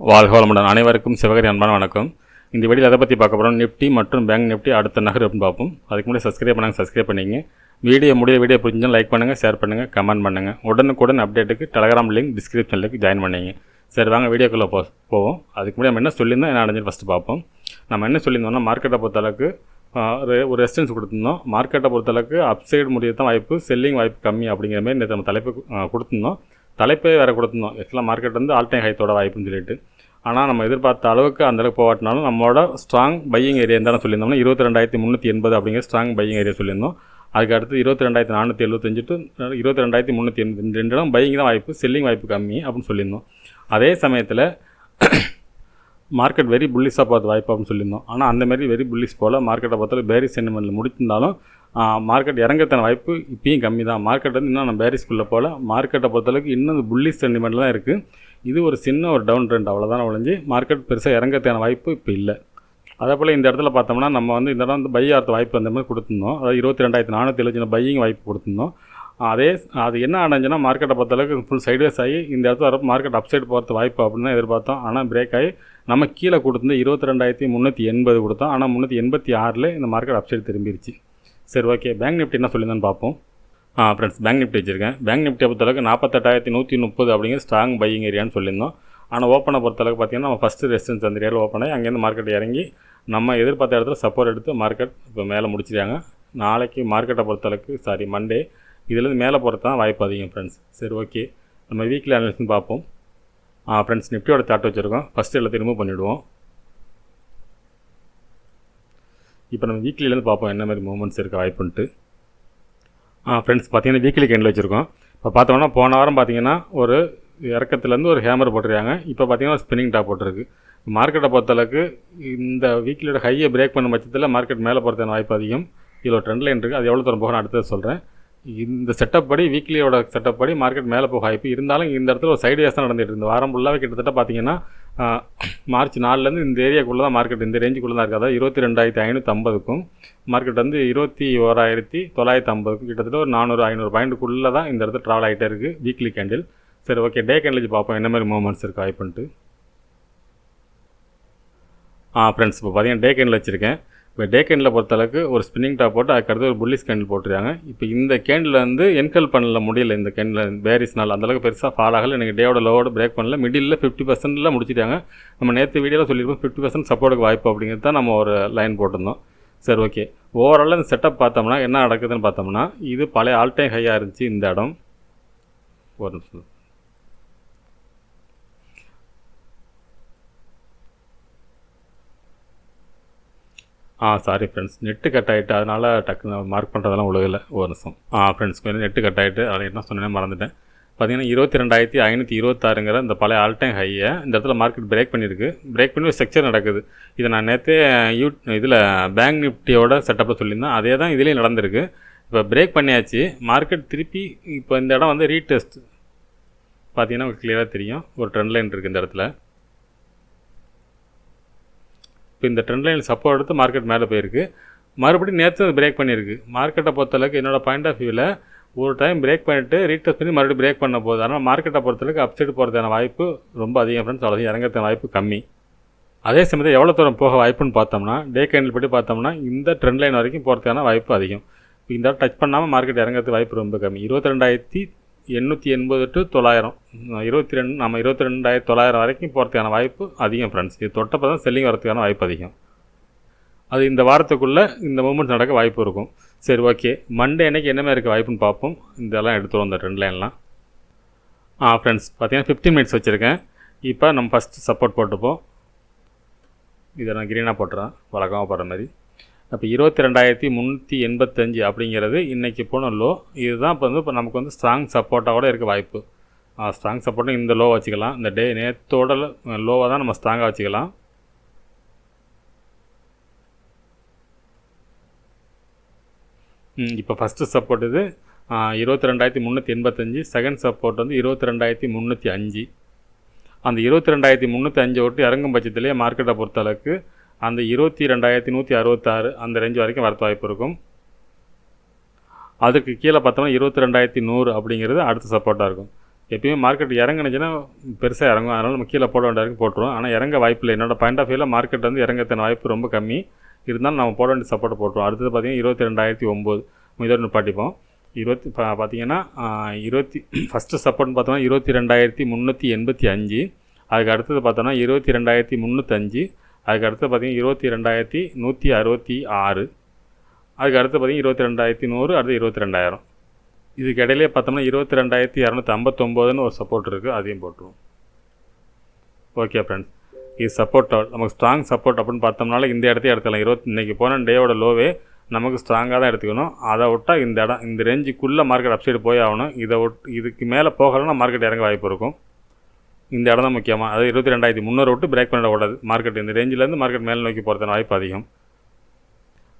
வாழ்க வளமுடன். அனைவருக்கும் சிவகரி அன்பான வணக்கம். இந்த வீடியோ அதை பற்றி பார்க்க போகிறோம். நிஃப்டி மற்றும் பேங்க் நிஃப்டி அடுத்த நகர் அப்படின்னு பார்ப்போம். அதுக்கு முன்னாடி சப்ஸ்கிரைப் பண்ணிங்க. வீடியோ புரிஞ்சும் லைக் பண்ணுங்கள், ஷேர் பண்ணுங்கள், கமெண்ட் பண்ணுங்கள். உடனுக்குடன் அப்டேட்டுக்கு டெலகிராம் லிங்க் டிஸ்கிரிப்ஷனில் ஜாயின் பண்ணிங்க. சரி, வாங்க வீடியோக்குள்ளே போவோம். அதுக்கு முன்னாடி நம்ம என்ன சொல்லியிருந்தோம், என்ன அடைஞ்சு ஃபஸ்ட்டு பார்ப்போம். நம்ம என்ன சொல்லியிருந்தோம்னா, மார்க்கெட்டை பொறுத்தளவுக்கு ஒரு ரெசிஸ்டன்ஸ் கொடுத்துருந்தோம். மார்க்கெட்டை பொறுத்தளவுக்கு அப்சைடு முடிய தான் வாய்ப்பு, செல்லிங் வாய்ப்பு கம்மி அப்படிங்கிற மாதிரி நேற்று நம்ம தலைப்பு கொடுத்துருந்தோம். தலைப்பே வேறு கொடுத்துருந்தோம். ஆக்சுவலாக மார்க்கெட் வந்து ஆல் டைம் ஹைத்தோட வாய்ப்புன்னு சொல்லிட்டு. ஆனால் நம்ம எதிர்பார்த்த அளவுக்கு அந்தளவுக்கு போகாட்டினாலும் நம்மளோட ஸ்ட்ராங் பையிங் ஏரியா இருந்தாலும் சொல்லியிருந்தோம்னா 22,380 அப்படிங்கிற ஸ்ட்ராங் பையிங் ஏரியா சொல்லியிருந்தோம். அதுக்கு அடுத்து 22,475 டு 22,382 ரெண்டு இடம் பையிங் தான் வாய்ப்பு, செல்லிங் வாய்ப்பு கம்மி அப்படின்னு சொல்லியிருந்தோம். அதே சமயத்தில் மார்க்கெட் வெரி புல்லிஷாக பார்த்து வாய்ப்பு அப்படின்னு சொல்லியிருந்தோம். ஆனால் அந்தமாரி வெரி புல்லிஷ் போல் மார்க்கெட்டை பொறுத்தவரை பேரிஸ் சென்டிமெண்ட்டில் முடிச்சிருந்தாலும் மார்க்கெட் இறங்கத்தான வாய்ப்பு இப்பயும் கம்மி தான். மார்க்கெட் வந்து இன்னும் நம்ம பேரிஸ்குள்ளே போல் மார்க்கெட்டை பொறுத்தளவுக்கு இன்னும் புல்லிஷ் சென்டிமெண்ட்டில் தான் இருக்குது. இது ஒரு சின்ன ஒரு டவுன் ட்ரெண்ட், அவ்வளோதான் ஒழிஞ்சு மார்க்கெட் பெருசாக இறங்கத்தான வாய்ப்பு இப்போ இல்லை. அதே போல் இந்த இடத்துல பார்த்தோம்னா நம்ம வந்து இந்த இடம் வந்து பை ஆர்த்த வாய்ப்பு அந்த மாதிரி கொடுத்துருந்தோம். அதாவது 22,470 பையிங் வாய்ப்பு கொடுத்துருந்தோம். அது என்ன அடைஞ்சுன்னா மார்க்கெட்டை பொறுத்தளவுக்கு ஃபுல் சைட்வேஸ் ஆகி இந்த இடத்துல வரப்போ மார்க்கெட் அப்சைடு போகிறது வாய்ப்பு அப்படின்னு தான் எதிர்பார்த்தோம். ஆனால் பிரேக் ஆகி நம்ம கீழே கொடுத்துருந்து 22,380 கொடுத்தோம். ஆனால் 386 இந்த மார்க்கெட் அப்சைடு திரும்பிடுச்சு. சரி, ஓகே. பேங்க் நிஃப்டி என்ன சொல்லியிருந்தான்னு பார்ப்போம். ஃப்ரெண்ட்ஸ், பேங்க் நிஃப்டி வச்சுருக்கேன். பேங்க் நிஃப்டியை பொறுத்தளவுக்கு 48,130 அப்படிங்கிற ஸ்ட்ராங் பையிங் ஏரியான்னு சொல்லியிருந்தோம். ஆனால் ஓப்பனை பொறுத்தளவுக்கு பார்த்தீங்கன்னா நம்ம ஃபஸ்ட்டு ரெசிஸ்டன்ஸ் அந்த ஏரியாவில் ஓப்பன் ஆகி அங்கேருந்து மார்க்கெட் இறங்கி நம்ம எதிர்பார்த்த இடத்துல சப்போர்ட் எடுத்து மார்க்கெட் இப்போ மேலே முடிச்சிருக்காங்க. நாளைக்கு மார்க்கெட்டை பொறுத்தளவுக்கு மண்டே இதுலேருந்து மேலே போகிறது தான் வாய்ப்பு அதிகம் ஃப்ரெண்ட்ஸ். சரி, ஓகே. நம்ம வீக்லி அனலிஸ்ட்னு பார்ப்போம். ஃப்ரெண்ட்ஸ், நிஃப்டியோட சார்ட் வச்சுருக்கோம். ஃபஸ்ட்டு எல்லாத்தையும் ரிமூவ் பண்ணிவிடுவோம். இப்போ நம்ம வீக்லியிலேருந்து பார்ப்போம் என்ன மாதிரி மூவ்மெண்ட்ஸ் இருக்க வாய்ப்புன்ட்டு. ஃப்ரெண்ட்ஸ், பார்த்தீங்கன்னா வீக்லி கேண்டில் வச்சுருக்கோம். இப்போ பார்த்தோம்னா போன வாரம் பார்த்தீங்கன்னா ஒரு இறக்கத்துலேருந்து ஒரு ஹேமர் போட்டிருக்காங்க. இப்போ பார்த்தீங்கன்னா ஸ்பின்னிங் டாப் போட்டிருக்கு. மார்க்கெட்டை பொறுத்தளவுக்கு இந்த வீக்லியோட ஹையை பிரேக் பண்ண பட்சத்தில் மார்க்கெட் மேலே போகிறதுக்கான வாய்ப்பு அதிகம். இதில் ஒரு ட்ரெண்ட் லைன் இருக்குது. அது எவ்வளோ தூரம் போகணும் அடுத்தது சொல்கிறேன். இந்த செட்டப் படி வீக்லியோட செட்டப் படி மார்க்கெட் மேலே போக வாய்ப்பு இருந்தாலும் இந்த இடத்துல ஒரு சைடு வேஸ் தான் நடந்துகிட்டு இருந்தது. வாரம் ஃபுல்லாகவே கிட்டத்தட்ட பார்த்தீங்கன்னா மார்ச் 4லேருந்து இந்த ஏரியாக்குள்ளே தான் மார்க்கெட் இந்த ரேஞ்சுக்குள்ளே தான் இருக்குது. அதாவது 22,550க்கும் மார்க்கெட் வந்து 21,950க்கும் கிட்டத்தட்ட ஒரு 400-500 பாயிண்ட்டுக்குள்ளே தான் இந்த இடத்துல ட்ராவல் ஆகிட்டே இருக்குது வீக்லி கேண்டில். சரி, ஓகே. டே கேண்டில் பார்ப்போம் என்ன மாதிரி மூவ்மெண்ட்ஸ் இருக்குது வாய்ப்புன்ட்டு. ஃப்ரெண்ட்ஸ், இப்போ பார்த்தீங்கன்னா டே கேண்டில் வச்சுருக்கேன். இப்போ டே கேண்டில் பொறுத்தளவுக்கு ஒரு ஸ்பின்னிங் டாப் போட்டு அதுக்கடுத்து ஒரு புல்லிஷ் கேண்டில் போட்டுருக்காங்க. இப்போ இந்த கேண்டில் வந்து என்கல் பண்ணல முடியல. இந்த கேண்டில் பேரிஸ்னால் அந்தளவுக்கு பெருசாக ஃபால் ஆகலை. எனக்கு டேவோட லோவோட பிரேக் பண்ணல. மிடில் 50% முடிச்சிட்டாங்க. நம்ம நேற்று வீடியோவில் சொல்லியிருப்போம் 50% சப்போர்ட்டுக்கு வாய்ப்பு அப்படிங்கிறது தான் நம்ம ஒரு லைன் போட்டிருந்தோம். சரி, ஓகே. ஓவராலாக இந்த செட்டப் பார்த்தோம்னா என்ன நடக்குதுன்னு பார்த்தோம்னா இது பழைய ஆல் டைம் ஹையாக இருந்துச்சு இந்த இடம். ஒரு நிமிஷம். சாரி ஃப்ரெண்ட்ஸ், நெட்டு கட் ஆகிட்டு அதனால் டக்குன்னு மார்க் பண்ணுறதெல்லாம் உலகில்லை. ஒரு நிமிஷம். ஃப்ரெண்ட்ஸ், கொஞ்சம் நெட்டு கட் ஆகிட்டு அதை என்ன சொன்னேன்னு மறந்துட்டேன். பார்த்தீங்கன்னா 22,526ங்கிற இந்த பழைய ஆல் டைம் ஹையை இந்த இடத்துல மார்க்கெட் பிரேக் பண்ணியிருக்கு. பிரேக் பண்ணி ஒரு ஸ்ட்ரக்சர் நடக்குது. இதை நான் நேற்றே இதில் பேங்க் நிஃப்டியோட செட்டப்பை சொல்லியிருந்தேன். அதே தான் இதுலேயும் நடந்திருக்கு. இப்போ பிரேக் பண்ணியாச்சு. மார்க்கெட் திருப்பி இப்போ இந்த இடம் வந்து ரீடெஸ்ட் பார்த்தீங்கன்னா கிளியராக தெரியும். ஒரு ட்ரெண்ட் லைன் இருக்குது இந்த இடத்துல. இப்போ இந்த ட்ரெண்ட் லைனில் சப்போர்ட் எடுத்து மார்க்கெட் மேலே போயிருக்கு. மறுபடியும் நேற்று பிரேக் பண்ணியிருக்கு. மார்க்கெட்டை பொறுத்தளவுக்கு என்னோடய பாயிண்ட் ஆஃப் வியூவில் ஒரு டைம் பிரேக் பண்ணிவிட்டு ரீடெஸ்ட் பண்ணி மறுபடியும் பிரேக் பண்ண போகுது. ஆனால் மார்க்கெட்டை பொறுத்தளவுக்கு அப்சைடு போகிறதுக்கான வாய்ப்பு ரொம்ப அதிகம் ஃப்ரெண்ட்ஸ். அவ்வளோ இறங்கிறதுக்கான வாய்ப்பு கம்மி. அதே சமயத்தில் எவ்வளோ தூரம் போக வாய்ப்புன்னு பார்த்தோம்னா டே கேண்டில் படி பார்த்தோம்னா இந்த ட்ரெண்ட் லைன் வரைக்கும் போகிறதுக்கான வாய்ப்பு அதிகம். இந்த இடம் டச் பண்ணாமல் மார்க்கெட் இறங்கிறதுக்கு வாய்ப்பு ரொம்ப கம்மி. 22,880 to 900 நம்ம 22,900 வரைக்கும் போகிறதுக்கான வாய்ப்பு அதிகம் ஃப்ரெண்ட்ஸ். இது தொட்டப்போ தான் செல்லிங் வரதுக்கான வாய்ப்பு அதிகம். அது இந்த வாரத்துக்குள்ளே இந்த மூமெண்ட் நடக்க வாய்ப்பு இருக்கும். சரி, ஓகே. மண்டே அன்றைக்கி என்ன மாதிரி இருக்க வாய்ப்புன்னு பார்ப்போம். இதெல்லாம் எடுத்துருவோம் இந்த ட்ரெண்ட் லைன்லாம். ஃப்ரெண்ட்ஸ், பார்த்தீங்கன்னா 15 மினிட்ஸ் வச்சுருக்கேன். இப்போ நம்ம ஃபஸ்ட்டு சப்போர்ட் போட்டுப்போம். இதை நான் க்ரீனாக போட்டுறேன் வழக்கமாக போடுற மாதிரி. அப்போ 22,385 அப்படிங்கிறது இன்றைக்கி போன லோ. இதுதான் இப்போ நமக்கு வந்து ஸ்ட்ராங் சப்போர்ட்டாக கூட இருக்க வாய்ப்பு. ஸ்ட்ராங் சப்போர்ட்டும் இந்த லோ வச்சுக்கலாம். இந்த நேற்றோட லோவாக தான் நம்ம ஸ்ட்ராங்காக வச்சுக்கலாம். இப்போ ஃபஸ்ட்டு சப்போர்ட் இது 22,385. செகண்ட் சப்போர்ட் வந்து 22,305. அந்த 22,305 விட்டு இறங்கும் பட்சத்துலேயே மார்க்கெட்டை பொறுத்தளவுக்கு அந்த 22,166 அந்த ரேஞ்ச் வரைக்கும் வரத்து வாய்ப்பு இருக்கும். அதுக்கு கீழே பார்த்தோம்னா 22,100 அப்படிங்கிறது அடுத்த சப்போர்ட்டாக இருக்கும். எப்பயுமே மார்க்கெட் இறங்குனுச்சுன்னா பெருசாக இறங்கும், அதனால் நம்ம கீழே போட வேண்டிய வரைக்கும் போட்டுருவோம். ஆனால் இறங்க வாய்ப்பு இல்லை. என்னோட பாயிண்ட் ஆஃப் வியூவில் மார்க்கெட் வந்து இறங்கத்தின வாய்ப்பு ரொம்ப கம்மி. இருந்தாலும் நம்ம போட வேண்டிய சப்போர்ட்டை போட்டுருவோம். அடுத்தது பார்த்திங்கன்னா 22,009 இதோடு நிப்பாட்டிப்போம். பார்த்தீங்கன்னா ஃபஸ்ட்டு சப்போர்ட்னு பார்த்தோம்னா 22,385. அதுக்கு அடுத்தது பார்த்தோம்னா 22,305. அதுக்கு அடுத்து பார்த்திங்கன்னா 22,166. அதுக்கு அடுத்து பார்த்திங்கன்னா 22,100. அடுத்து 22,000. இதுக்கு இடையிலே பார்த்தோம்னா 22,259 ஒரு சப்போர்ட் இருக்குது, அதையும் போட்டுருவோம். ஓகே ஃப்ரெண்ட்ஸ், இது சப்போர்ட் நமக்கு ஸ்ட்ராங் சப்போர்ட் அப்படின்னு பார்த்தோம்னால இந்த இடத்தையும் எடுத்துக்கலாம். இன்றைக்கி போன டேயோட லோவே நமக்கு ஸ்ட்ராங்காக தான் எடுத்துக்கணும். அதை விட்டால் இந்த ரேஞ்சுக்குள்ளே மார்க்கெட் அப்சைடு போய் ஆகணும். இதுக்கு மேலே போகலைன்னா மார்க்கெட் இறங்க வாய்ப்பு இருக்கும். இந்த இடம் தான் முக்கியமாக, அது 22,300 விட்டு பிரேக் பண்ணிடக்கூடாது. மார்க்கெட் இந்த ரேஞ்சிலேருந்து மார்க்கெட் மேலே நோக்கி போகிறதுன வாய்ப்பு அதிகம்.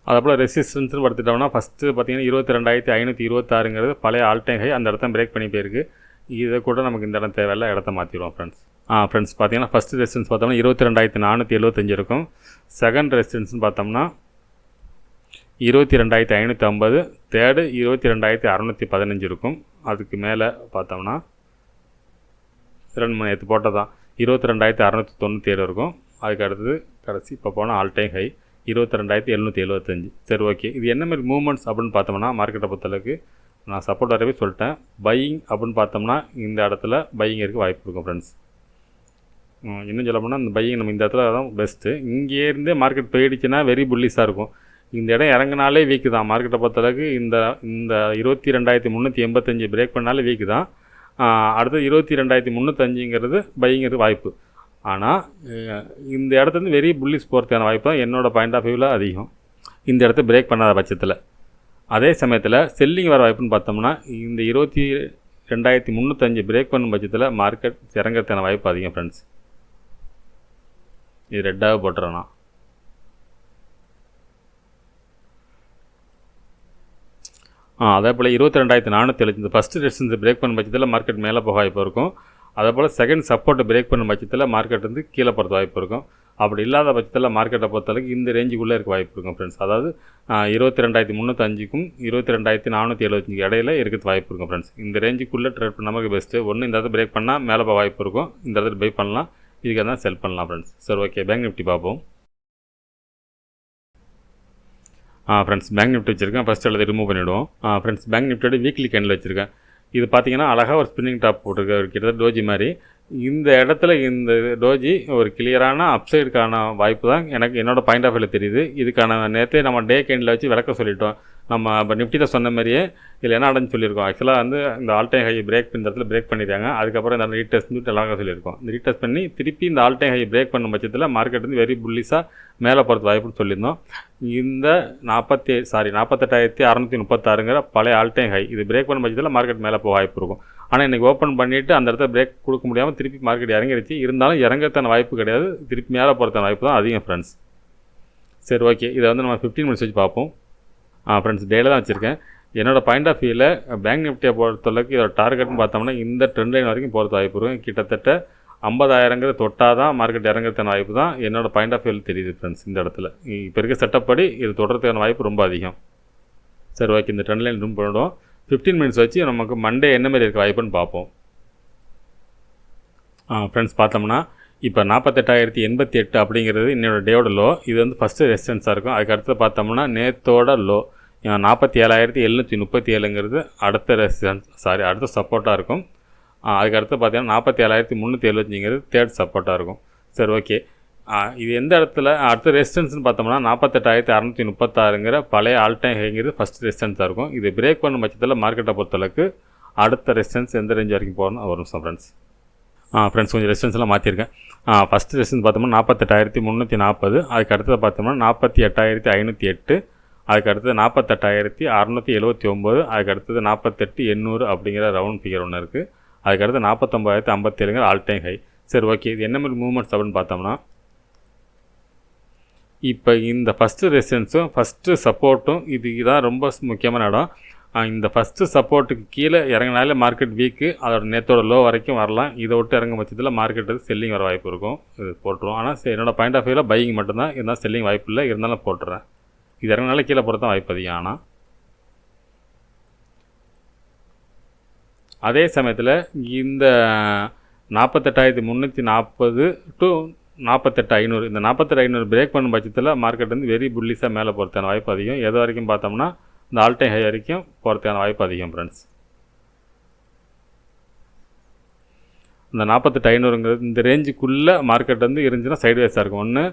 அதேபோல் ரெசிஸ்டன்ஸ்னு படுத்துட்டோம்னா ஃபஸ்ட்டு பார்த்திங்கன்னா 22,526 பழைய ஆல் டைம் ஹை, அந்த இடத்த பிரேக் பண்ணி போயிருக்கு. இதை கூட நமக்கு இந்த இடம் தேவையில்லை, இடத்த மாற்றிடுவோம் ஃப்ரெண்ட்ஸ். ஃப்ரெண்ட்ஸ் பார்த்தீங்கன்னா ஃபஸ்ட்டு ரெசிஸ்டன்ஸ் பார்த்தோம்னா 22,475 இருக்கும். செகண்ட் ரெசிஸ்டன்ஸ்னு பார்த்தோம்னா 22,550. தேர்டு 22,615 இருக்கும். அதுக்கு மேலே பார்த்தோம்னா 2 மணி நேரத்து போட்டால் தான் 22,697 இருக்கும். அதுக்கு அடுத்தது கடைசி இப்போ போனால் ஆல் டைம் ஹை 22,775. சரி, ஓகே. இது என்ன மாதிரி மூவ்மெண்ட்ஸ் அப்படின்னு பார்த்தோம்னா மார்க்கெட்டை பொறுத்தளவுக்கு நான் சப்போர்ட் வரவே சொல்லிட்டேன். பையிங் அப்படின்னு பார்த்தோம்னா இந்த இடத்துல பையிங் இருக்க வாய்ப்பு இருக்கும் ஃப்ரெண்ட்ஸ். இன்னும் சொல்ல போனால் இந்த பையிங் நம்ம இந்த இடத்துல தான் பெஸ்ட்டு. இங்கேருந்தே மார்க்கெட் போயிடுச்சுன்னா வெரி புல்லிஸாக இருக்கும். இந்த இடம் இறங்கினாலே வீக்கு தான் மார்க்கெட்டை பொறுத்தளவுக்கு. இந்த 22,385 பிரேக் பண்ணாலே வீக்கு தான். அடுத்து 22,305 பையிங்கிறது வாய்ப்பு. ஆனால் இந்த இடத்துலேருந்து வெரி புல்லிஸ் போகிறதுக்கான வாய்ப்பு தான் என்னோடய பாயிண்ட் ஆஃப் வியூவில் அதிகம், இந்த இடத்த பிரேக் பண்ணாத பட்சத்தில். அதே சமயத்தில் செல்லிங் வர வாய்ப்புன்னு பார்த்தோம்னா இந்த 22,305 பிரேக் பண்ணும் பட்சத்தில் மார்க்கெட் இறங்கிறதுக்கான வாய்ப்பு அதிகம் ஃப்ரெண்ட்ஸ். இது ரெட்டாக போட்டுறேன்னா அதே போல் 22,475 ஃபஸ்ட்டு ரெசிஸ்டன்ஸ் பிரேக் பண்ணும் பட்சத்தில் மார்க்கெட் மேலே போக வாய்ப்பு இருக்கும். அதே போல் செகண்ட் சப்போர்ட்டை பிரேக் பண்ணும் பட்சத்தில் மார்க்கெட் வந்து கீழே போகிறது வாய்ப்பு இருக்கும். அப்படி இல்லாத பட்சத்தில் மார்க்கெட்டை பொறுத்தளவுக்கு இந்த ரேஞ்சுக்குள்ளே இருக்க வாய்ப்பு இருக்கும் ஃப்ரெண்ட்ஸ். அதாவது 22,305க்கும் 22,475 இடையில இருக்கிறது வாய்ப்பு இருக்கும் ஃப்ரெண்ட்ஸ். இந்த ரேஞ்சுக்குள்ளே ட்ரேட் பண்ண நமக்கு பெஸ்ட்டு. ஒன்று இந்த இடத்துல பிரேக் பண்ணால் மேலே போக வாய்ப்பு இருக்கும், இந்த இடத்துல பை பண்ணலாம், இதுக்கு தான் செல் பண்ணலாம் ஃப்ரெண்ட்ஸ். சரி, ஓகே. பேங்க் நிஃப்டி பார்ப்போம். ஃப்ரெண்ட்ஸ், பேங்க் நிஃப்டி வச்சுருக்கேன். ஃபஸ்ட்டு எல்லாத்தையும் ரிமூவ் பண்ணிவிடுவோம். ஃப்ரெண்ட்ஸ், பேங்க் நிஃப்டியோட வீக்லி கேண்டில் வச்சுருக்கேன். இது பார்த்தீங்கன்னா அழகாக ஒரு ஸ்பின்னிங் டாப் போட்டிருக்க ஒரு கிட்டத்தட்ட டோஜி மாதிரி. இந்த இடத்துல இந்த டோஜி ஒரு கிளியரான அப்சைடுக்கான வாய்ப்பு தான் எனக்கு என்னோடய பாயிண்ட் ஆஃப் வியூவில் தெரியுது. இதுக்கான நேரத்தை நம்ம டே கேண்டில் வச்சு விளக்க சொல்லிட்டோம். நம்ம இப்போ நிஃப்டியில் சொன்ன மாதிரியே இதில் என்ன நடந்து சொல்லியிருக்கோம். ஆக்சுவலாக வந்து இந்த ஆல் டைம் ஹை பிரேக் இந்த இடத்துல பிரேக் பண்ணியிருக்காங்க. அதுக்கப்புறம் இந்த ரீடெஸ்ட் சொல்லிட்டு அழகாக சொல்லியிருக்கோம். இந்த ரீடெஸ்ட் பண்ணி திருப்பி இந்த ஆல் டைம் ஹை பிரேக் பண்ணும் பட்சத்தில் மார்க்கெட் வந்து வெரி புல்லிஸாக மேலே போகிறது வாய்ப்புன்னு சொல்லியிருந்தோம். இந்த 48,636 பழைய ஆல் டைம் ஹை இது பிரேக் பண்ண பட்சத்தில் மார்க்கெட் மேலே போக வாய்ப்பு இருக்கும். ஆனால் இன்றைக்கி ஓப்பன் பண்ணிவிட்டு அந்த இடத்துல பிரேக் கொடுக்க முடியாமல் திருப்பி மார்க்கெட் இறங்கிடுச்சு. இருந்தாலும் இறங்கத்தான வாய்ப்பு கிடையாது, திருப்பி மேலே போகிறதான வாய்ப்பு தான் அதிகம் ஃப்ரெண்ட்ஸ். சரி, ஓகே. இதை வந்து நம்ம 15 மினிட்ஸ் வச்சு பார்ப்போம். ஃப்ரெண்ட்ஸ், டேயில் தான் வச்சுருக்கேன். என்னோடய பாயிண்ட் ஆஃப் வியூவில் பேங்க் நிஃப்டியை பொறுத்தளவுக்கு இதோட டார்கெட்னு பார்த்தோம்னா இந்த ட்ரெண்ட் லைன் வரைக்கும் போகிறது வாய்ப்பு இருக்கும். கிட்டத்தட்ட 50,000 தொட்டால் தான் மார்க்கெட் இறங்குறதுக்கான வாய்ப்பு தான் என்னோடய பாயிண்ட் ஆஃப் வியூவில் தெரியுது ஃப்ரெண்ட்ஸ். இந்த இடத்துல இப்போ இருக்க செட்டப் படி இது தொடர்றதுக்கான வாய்ப்பு ரொம்ப அதிகம். சரி, ஓகே. இந்த ட்ரெண்ட் லைன் ரூம் பண்ணிவிடுவோம். 15 மினிட்ஸ் வச்சு நமக்கு மண்டே என்ன மாதிரி இருக்க வாய்ப்புன்னு பார்ப்போம். ஃப்ரெண்ட்ஸ், பார்த்தோம்னா இப்போ 48,088 அப்படிங்கிறது என்னோடய டேயோட லோ. இது வந்து ஃபஸ்ட்டு ரெசிஸ்டன்ஸாக இருக்கும். அதுக்கு அடுத்து பார்த்தோம்னா நேத்தோட லோ 47,737 அடுத்த ரெசிஸ்டன்ஸ் அடுத்த சப்போர்ட்டாக இருக்கும். அதுக்கடுத்து பார்த்தீங்கன்னா 47,375 தேர்ட் சப்போர்ட்டாக இருக்கும். சரி, ஓகே. இது எந்த இடத்துல அடுத்த ரெசிஸ்டன்ஸ்னு பார்த்தோம்னா 48,636 பழைய ஆல் டைம் ஹைங்கிறது ஃபஸ்ட் ரெசிஸ்டன்ஸாக இருக்கும். இது பிரேக் பண்ணும் பட்சத்தில் மார்க்கெட்டை பொறுத்தளவுக்கு அடுத்த ரெசிஸ்டன்ஸ் எந்த ரேஞ்ச் வரைக்கும் போகணும் ஒரு நிமிஷம் ஃப்ரெண்ட்ஸ். ஃப்ரெண்ட்ஸ், கொஞ்சம் ரெசிஸ்டன்ஸ்லாம் மாற்றிருக்கேன். ஃபஸ்ட்டு ரெசிஸ்டன்ஸ் பார்த்தோம்னா 48,340. அதுக்கு அடுத்தது பார்த்தோம்னா 48,508. அதுக்கு அடுத்தது 48,679. அதுக்கு அடுத்தது 48,800 அப்படிங்கிற ரவுண்ட் ஃபிகர் ஒன்று இருக்குது. அதுக்கு அடுத்து 49,057 ஆல் டைம் ஹை. சரி, ஓகே. இது என்ன மாதிரி மூவ்மெண்ட்ஸ் அப்படின்னு பார்த்தோம்னா இப்போ இந்த ஃபஸ்ட்டு ரெசிஸ்டன்ஸும் ஃபஸ்ட்டு சப்போர்ட்டும் இதுதான் ரொம்ப முக்கியமான இடம். இந்த ஃபஸ்ட்டு சப்போர்ட்டுக்கு கீழே இறங்கினாலே மார்க்கெட் வீக்கு, அதோட நேற்றோட லோ வரைக்கும் வரலாம். இதை விட்டு இறங்கும் பட்சத்தில் மார்க்கெட் செல்லிங் வர வாய்ப்பு இருக்கும். இது போட்டுருவோம். ஆனால் என்னோடய பாயிண்ட் ஆஃப் வியூவில் பையிங் மட்டும்தான், இருந்தால் செல்லிங் வாய்ப்பு இல்லை. இருந்தாலும் போட்டுறேன். இது இறங்கினாலே கீழே போகிறது தான் வாய்ப்பு அதிகம். ஆனால் அதே சமயத்தில் இந்த 48,340 டு 48,500 இந்த 48,500 பிரேக் பண்ணும் பட்சத்தில் மார்க்கெட் வந்து வெரி புல்லிஷாக மேலே போகிறதுக்கான வாய்ப்பு அதிகம். எது வரைக்கும் பார்த்தோம்னா இந்த ஆல் டைம் ஹை வரைக்கும் போகிறதுக்கான வாய்ப்பு அதிகம் ஃப்ரெண்ட்ஸ். இந்த 48,500ங்கிறது இந்த ரேஞ்சுக்குள்ளே மார்க்கெட் வந்து இருந்துச்சுன்னா சைட்வேஸாக இருக்கும். ஒன்று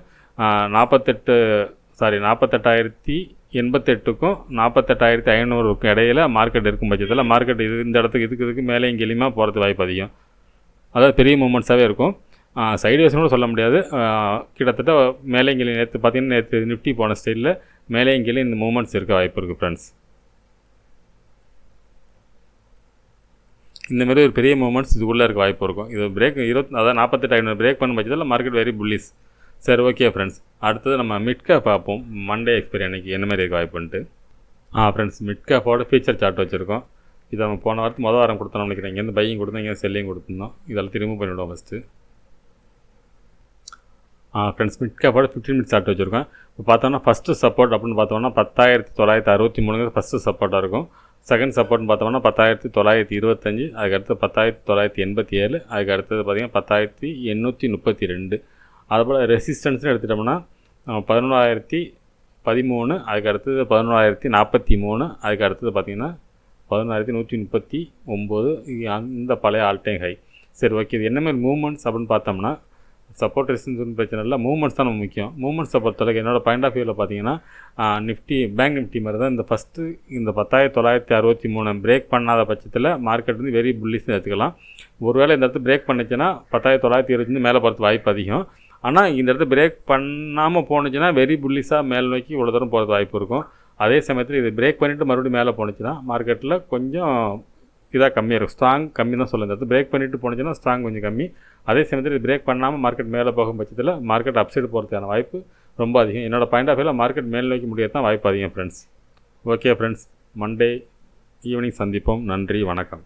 48,088க்கும் 48,500க்கும் இடையில் மார்க்கெட் இருக்கும் பட்சத்தில் மார்க்கெட் இந்த இடத்துக்கு இதுக்கு மேலே இங்கே எளிமையாக போகிறது வாய்ப்பு அதிகம். அதாவது பெரிய மூமெண்ட்ஸாகவே இருக்கும். சைட்வேஸ்னு கூட சொல்ல முடியாது. கிட்டத்தட்ட மேலே இங்கே நேற்று பார்த்தீங்கன்னா நேற்று நிஃப்டி போன ஸ்டைலில் மேலே இங்கே இந்த மூமெண்ட்ஸ் இருக்க வாய்ப்பு இருக்குது ஃப்ரெண்ட்ஸ். இந்தமாரி ஒரு பெரிய மூமெண்ட்ஸ் இதுக்குள்ளே இருக்க வாய்ப்பு இருக்கும். இது பிரேக் அதாவது 48,500 பிரேக் பண்ணும் பட்சத்தில் மார்க்கெட் வெரி புல்லிஷ். சரி, ஓகே ஃப்ரெண்ட்ஸ். அடுத்தது நம்ம மிட் கேப் பார்ப்போம். மண்டே எக்ஸ்பைரி அன்றைக்கி என்ன மாதிரி இருக்க வாய்ப்புன்ட்டு. ஃப்ரெண்ட்ஸ், மிட் கேப்போட ஃபீச்சர் சார்ட் வச்சுருக்கோம். இதை நம்ம போன வாரத்து மொதல் வாரம் கொடுத்தோம்னு நினைக்கிறேன். இங்கேருந்து பையிங் கொடுத்தோம், இங்கேருந்து செல்லிங் கொடுத்துருந்தோம். இதெல்லாம் ரிமூவ் பண்ணிவிடுவோம் ஃபஸ்ட்டு. ஃப்ரெண்ட்ஸ், மிட் கேப்போட 15 மினிட்ஸ் சார்ட் வச்சுருக்கோம். இப்போ பார்த்தோம்னா ஃபஸ்ட்டு சப்போர்ட் அப்படின்னு பார்த்தோம்னா 10,963 ஃபஸ்ட்டு சப்போர்ட்டாக இருக்கும். செகண்ட் சப்போர்ட்னு பார்த்தோம்னா 10,925, அதுக்கடுத்து 10,987, அதுக்கு அடுத்தது பார்த்திங்கன்னா 10,832. அதுபோல் ரெசிஸ்டன்ஸ்னு எடுத்துட்டோம்னா 11,013, அதுக்கு அடுத்தது 11,043, அதுக்கு அடுத்தது பார்த்திங்கன்னா 11,139. அந்த பழைய ஆல் டைம் ஹை. சரி, ஓகே. இது என்ன மாதிரி மூவ்மெண்ட்ஸ் அப்படின்னு பார்த்தோம்னா சப்போர்ட் ரெசிஸ்டன்ஸ் பிரச்சனை இல்லை, மூவ்மெண்ட்ஸ் தான் நம்ம முக்கியம். மூவ்மெண்ட்ஸை பொறுத்தளவுக்கு என்னோடய பாயிண்ட் ஆஃப் வியூவில் பார்த்தீங்கன்னா நிஃப்டி பேங்க் நிஃப்டி மாதிரி தான் இந்த ஃபஸ்ட்டு இந்த 10,963 பிரேக் பண்ணாத பட்சத்தில் மார்க்கெட் வந்து வெரி புல்லிஷ்னு எடுத்துக்கலாம். ஒருவேளை இந்த இடத்துல பிரேக் பண்ணிச்சுன்னா 10,925 மேலே போகிறது வாய்ப்பு அதிகம். ஆனால் இந்த இடத்துல பிரேக் பண்ணாமல் போணுச்சுன்னா வெரி புல்லிஷாக மேல் நோக்கி இவ்வளோ தூரம் போகிறது வாய்ப்பு இருக்கும். அதே சமயத்தில் இது பிரேக் பண்ணிவிட்டு மறுபடியும் மேலே போணுச்சுன்னா மார்க்கெட்டில் கொஞ்சம் இதாக கம்மியாக இருக்கும். ஸ்ட்ராங் கம்மி தான் சொல்லுங்கள். அது பிரேக் பண்ணிவிட்டு போணுச்சுன்னா ஸ்ட்ராங் கொஞ்சம் கம்மி. அதே சமயத்தில் இது பிரேக் பண்ணாமல் மார்க்கெட் மேலே போகும் பட்சத்தில் மார்க்கெட் அப்சைடு போகிறதுக்கான வாய்ப்பு ரொம்ப அதிகம். என்னோடய பாயிண்ட் ஆஃப் வியூவில் மார்க்கெட் மேல் நோக்கி முடியாது தான் வாய்ப்பு அதிகம் friends. Okay friends, Monday evening சந்திப்போம். நன்றி, வணக்கம்.